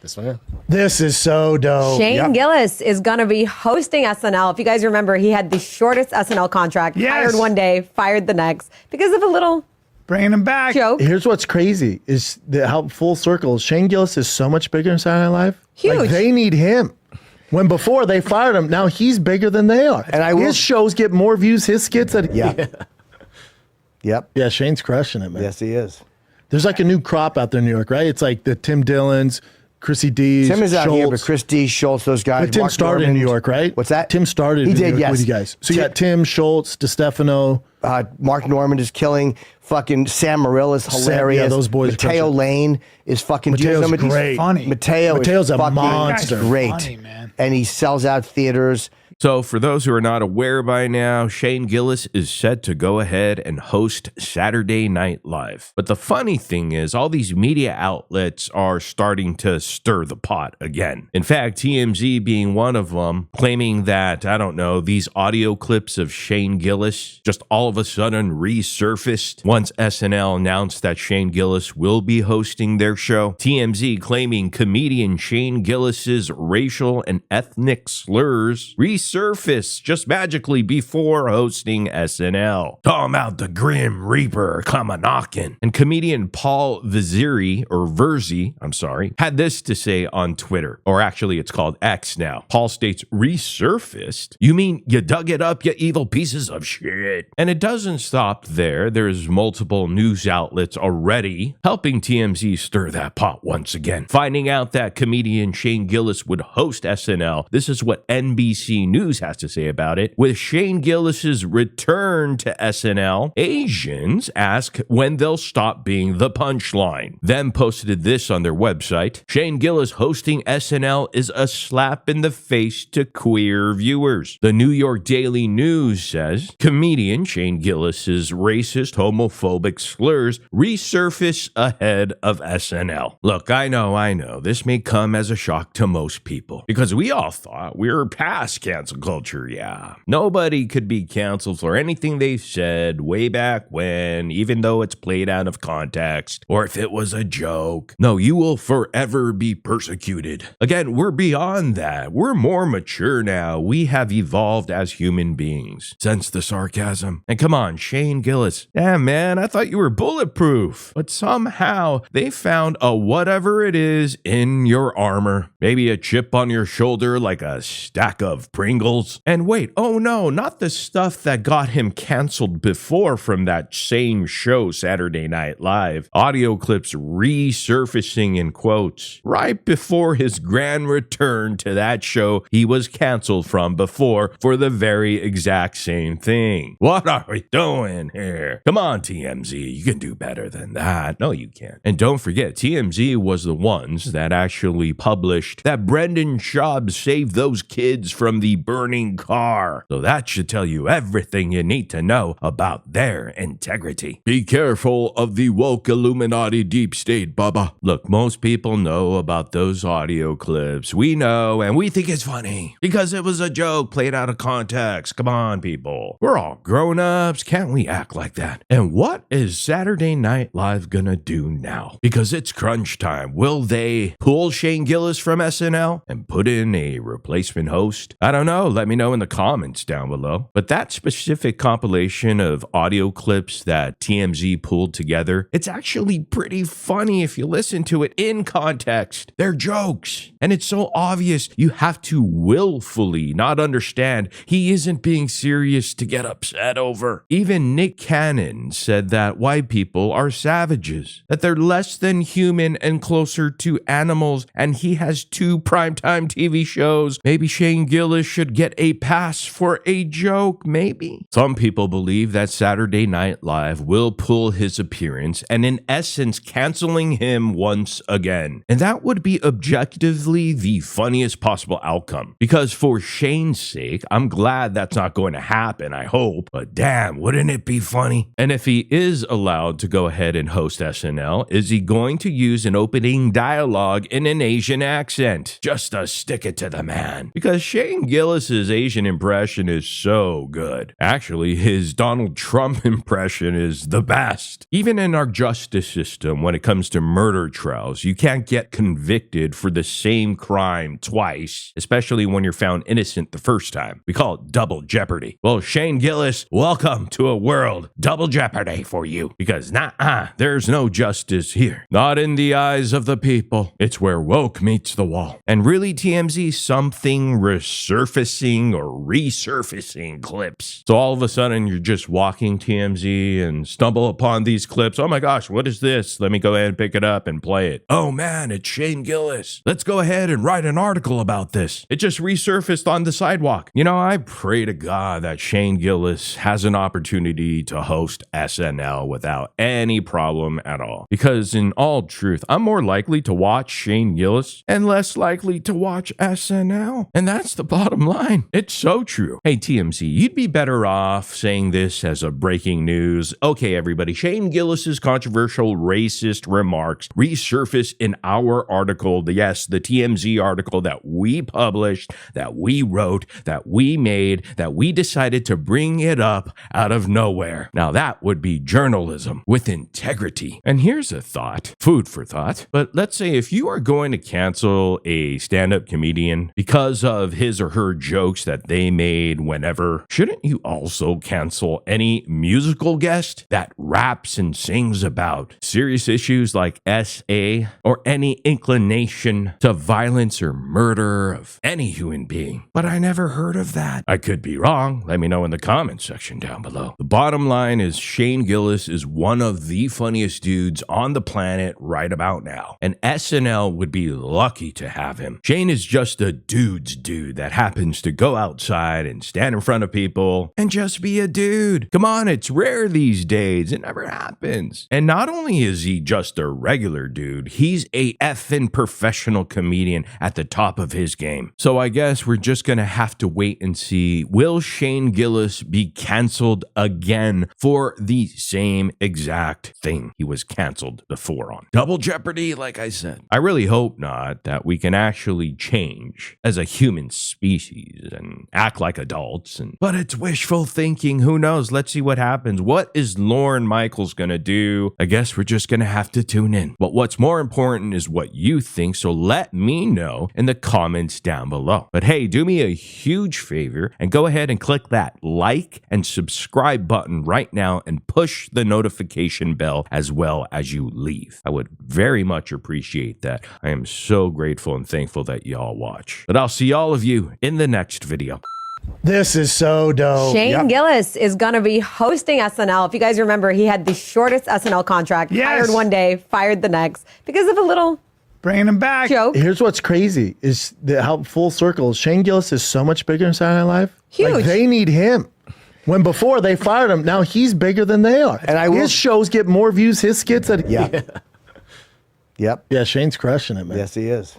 Yes, man. This is so dope. Shane Gillis is going to be hosting SNL. If you guys remember, he had the shortest SNL contract. Yes. Hired one day, fired the next because of a little Bringing him back. joke. Here's what's crazy is how full circle. Shane Gillis is so much bigger in Saturday Night Live. Huge. Like, they need him. When before they fired him, now he's bigger than they are. And his shows get more views, his skits. Yep. Yeah, Shane's crushing it, man. Yes, he is. There's like a new crop out there in New York, right? It's like the Tim Dillons, Chrissy D's, Tim is out Schultz. here, but Chris D, Schultz, those guys. But Tim Mark started in Normand. New York, right? What's that? Tim started He in did, New York yes. with you guys. So you got Tim, Schultz, DeStefano. Mark Normand is killing. Fucking Sam Morril is hilarious. Yeah, those boys. Mateo Lane is fucking. Mateo's He's great. Funny. Mateo's a fucking monster. Great. Funny, man. And he sells out theaters. So for those who are not aware by now, Shane Gillis is set to go ahead and host Saturday Night Live. But the funny thing is, all these media outlets are starting to stir the pot again. In fact, TMZ being one of them, claiming that, I don't know, these audio clips of Shane Gillis just all of a sudden resurfaced once SNL announced that Shane Gillis will be hosting their show. TMZ claiming comedian Shane Gillis's racial and ethnic slurs resurfaced just magically before hosting SNL. Talking about the Grim Reaper come a knockin'. And comedian Paul Verzi, had this to say on Twitter, or actually it's called X now. Paul states, resurfaced? You mean you dug it up, you evil pieces of shit? And it doesn't stop there. There's multiple news outlets already helping TMZ stir that pot once again. Finding out that comedian Shane Gillis would host SNL, this is what NBC News has to say about it. With Shane Gillis's return to SNL, Asians ask when they'll stop being the punchline. Then posted this on their website. Shane Gillis hosting SNL is a slap in the face to queer viewers. The New York Daily News says comedian Shane Gillis's racist, homophobic slurs resurface ahead of SNL. Look, I know, this may come as a shock to most people because we all thought we were past cancel culture, yeah. Nobody could be canceled for anything they said way back when, even though it's played out of context or if it was a joke. No, you will forever be persecuted. Again, we're beyond that. We're more mature now. We have evolved as human beings. Sense the sarcasm. And come on, Shane Gillis. Yeah, man, I thought you were bulletproof. But somehow they found a whatever it is in your armor. Maybe a chip on your shoulder like a stack of Pringles. And wait, oh no, not the stuff that got him canceled before from that same show, Saturday Night Live. Audio clips resurfacing in quotes right before his grand return to that show he was canceled from before for the very exact same thing. What are we doing here? Come on, TMZ, you can do better than that. No, you can't. And don't forget, TMZ was the ones that actually published that Brendan Schaub saved those kids from the burning car. So that should tell you everything you need to know about their integrity. Be careful of the woke Illuminati deep state, Bubba. Look, most people know about those audio clips. We know, and we think it's funny because it was a joke played out of context. Come on, people. We're all grown-ups. Can't we act like that? And what is Saturday Night Live gonna do now? Because it's crunch time. Will they pull Shane Gillis from SNL and put in a replacement host? I don't know. Let me know in the comments down below. But that specific compilation of audio clips that TMZ pulled together, it's actually pretty funny if you listen to it in context. They're jokes. And it's so obvious you have to willfully not understand he isn't being serious to get upset over. Even Nick Cannon said that white people are savages, that they're less than human and closer to animals, and he has 2 primetime TV shows. Maybe Shane Gillis should get a pass for a joke, maybe. Some people believe that Saturday Night Live will pull his appearance and in essence canceling him once again. And that would be objectively the funniest possible outcome. Because for Shane's sake, I'm glad that's not going to happen, I hope. But damn, wouldn't it be funny? And if he he is allowed to go ahead and host SNL, is he going to use an opening dialogue in an Asian accent? Just to stick it to the man. Because Shane Gillis's Asian impression is so good. Actually, his Donald Trump impression is the best. Even in our justice system, when it comes to murder trials, you can't get convicted for the same crime twice, especially when you're found innocent the first time. We call it double jeopardy. Well, Shane Gillis, welcome to a world double jeopardy for you. Because there's no justice here. Not in the eyes of the people. It's where woke meets the wall. And really, TMZ, something resurfacing or resurfacing clips. So all of a sudden, you're just walking TMZ and stumble upon these clips. Oh my gosh, what is this? Let me go ahead and pick it up and play it. Oh man, it's Shane Gillis. Let's go ahead and write an article about this. It just resurfaced on the sidewalk. You know, I pray to God that Shane Gillis has an opportunity to host SNL without any problem at all. Because in all truth, I'm more likely to watch Shane Gillis and less likely to watch SNL. And that's the bottom line. It's so true. Hey, TMZ, you'd be better off saying this as a breaking news. Okay, everybody, Shane Gillis's controversial racist remarks resurfaced in our article. Yes, the TMZ article that we published, that we wrote, that we made, that we decided to bring it up out of nowhere. Now that would be journalism with integrity. And here's a thought, food for thought. But let's say if you are going to cancel a stand-up comedian because of his or her jokes that they made whenever, shouldn't you also cancel any musical guest that raps and sings about serious issues like SA or any inclination to violence or murder of any human being? But I never heard of that. I could be wrong. Let me know in the comments section down below. The bottom line is Shane Gillis is one of the funniest dudes on the planet right about now. And SNL would be lucky to have him. Shane is just a dude's dude that happens to go outside and stand in front of people and just be a dude. Come on, it's rare these days. It never happens. And not only is he just a regular dude, he's a effing professional comedian at the top of his game. So I guess we're just gonna have to wait and see, will Shane Gillis be canceled again for the same exact thing he was canceled before on? Double jeopardy, like I said. I really hope not, that we can actually change as a human species and act like adults. But it's wishful thinking. Who knows? Let's see what happens. What is Lorne Michaels gonna do? I guess we're just gonna have to tune in. But what's more important is what you think, so let me know in the comments down below. But hey, do me a huge favor and go ahead and click that like and subscribe button right now and push the notification bell as well as you leave. I would very much appreciate that. I am so grateful and thankful that y'all watch. But I'll see all of you in the next video. This is so dope. Shane Gillis is going to be hosting SNL. If you guys remember, he had the shortest SNL contract. Yes. Hired one day, fired the next because of a little Bringing him back. joke. Here's what's crazy is how full circle. Shane Gillis is so much bigger in Saturday Night Live. Huge. Like, they need him. When before they fired him, now he's bigger than they are. And his shows get more views, his skits. Yep. Yeah, Shane's crushing it, man. Yes, he is.